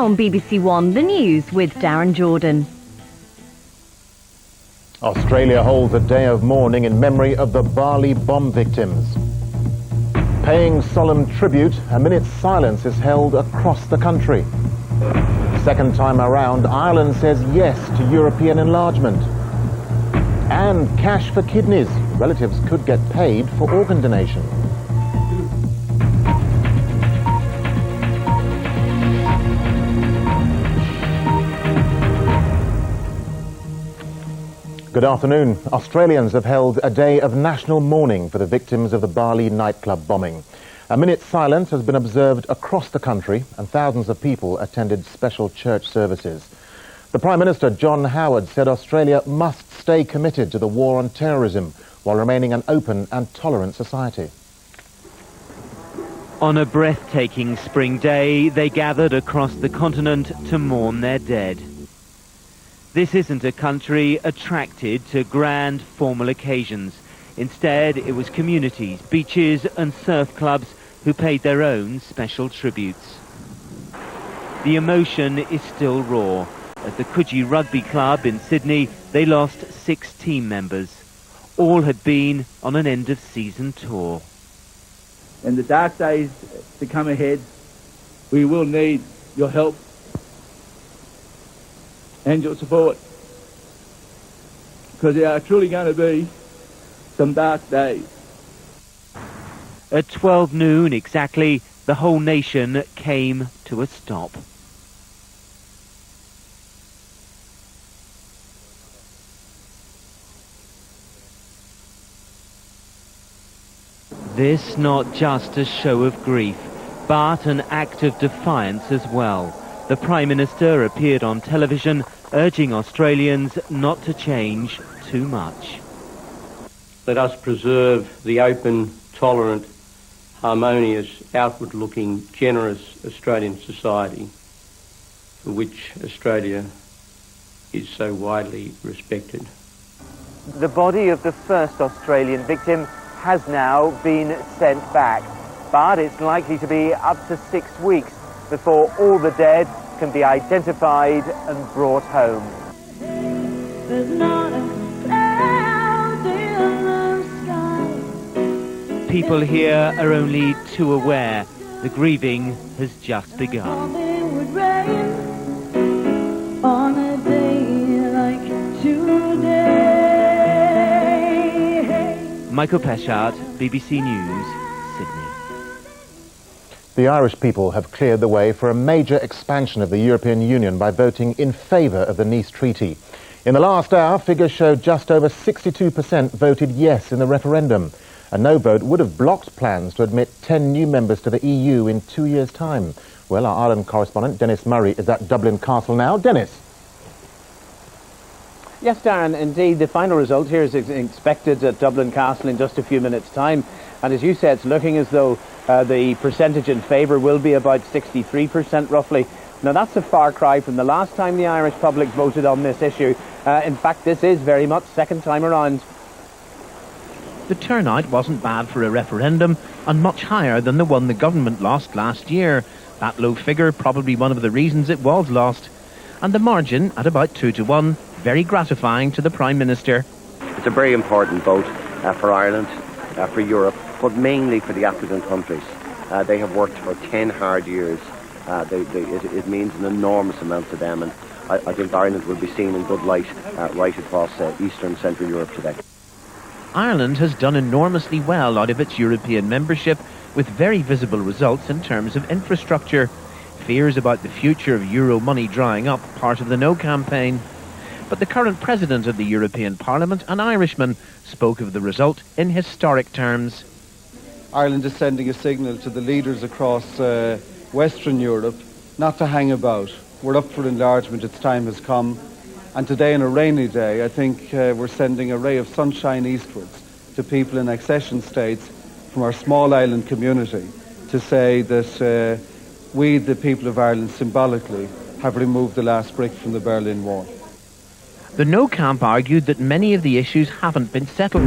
Now on BBC One, the news with Darren Jordan. Australia holds a day of mourning in memory of the Bali bomb victims. Paying solemn tribute, a minute's silence is held across the country. Second time around, Ireland says yes to European enlargement. And cash for kidneys. Relatives could get paid for organ donation. Good afternoon. Australians have held a day of national mourning for the victims of the Bali nightclub bombing. A minute's silence has been observed across the country and thousands of people attended special church services. The Prime Minister, John Howard, said Australia must stay committed to the war on terrorism while remaining an open and tolerant society. On a breathtaking spring day, they gathered across the continent to mourn their dead. This isn't a country attracted to grand formal occasions. Instead, it was communities, beaches and surf clubs who paid their own special tributes. The emotion is still raw. At the Coogee Rugby Club in Sydney, they lost 6 team members. All had been on an end-of-season tour. In the dark days to come ahead, we will need your help and your support, because there are truly going to be some dark days. At 12 noon exactly, the whole nation came to a stop. This not just a show of grief, but an act of defiance as well. The Prime Minister appeared on television urging Australians not to change too much. Let us preserve the open, tolerant, harmonious, outward-looking, generous Australian society for which Australia is so widely respected. The body of the first Australian victim has now been sent back, but it's likely to be up to 6 weeks before all the dead can be identified and brought home. There's not a cloud in the sky. People here are only too aware the grieving has just begun. It would rain on a day like today. Michael Peshart, BBC News, Sydney. The Irish people have cleared the way for a major expansion of the European Union by voting in favour of the Nice Treaty. In the last hour, figures showed just over 62% voted yes in the referendum. A no vote would have blocked plans to admit 10 new members to the EU in 2 years' time. Well, our Ireland correspondent, Dennis Murray, is at Dublin Castle now. Dennis. Yes, Darren, indeed, the final result here is expected at Dublin Castle in just a few minutes' time. And as you said, it's looking as though the percentage in favour will be about 63% roughly. Now that's a far cry from the last time the Irish public voted on this issue. In fact, this is very much second time around. The turnout wasn't bad for a referendum and much higher than the one the government lost last year. That low figure probably one of the reasons it was lost. And the margin at about 2-1, very gratifying to the Prime Minister. It's a very important vote for Ireland, for Europe, but mainly for the African countries. They have worked for 10 hard years. It means an enormous amount to them, and I think Ireland will be seen in good light right across Eastern Central Europe today. Ireland has done enormously well out of its European membership, with very visible results in terms of infrastructure. Fears about the future of euro money drying up, part of the No campaign. But the current President of the European Parliament, an Irishman, spoke of the result in historic terms. Ireland is sending a signal to the leaders across Western Europe not to hang about. We're up for enlargement, its time has come. And today, on a rainy day, I think we're sending a ray of sunshine eastwards to people in accession states from our small island community to say that we, the people of Ireland, symbolically have removed the last brick from the Berlin Wall. The No camp argued that many of the issues haven't been settled.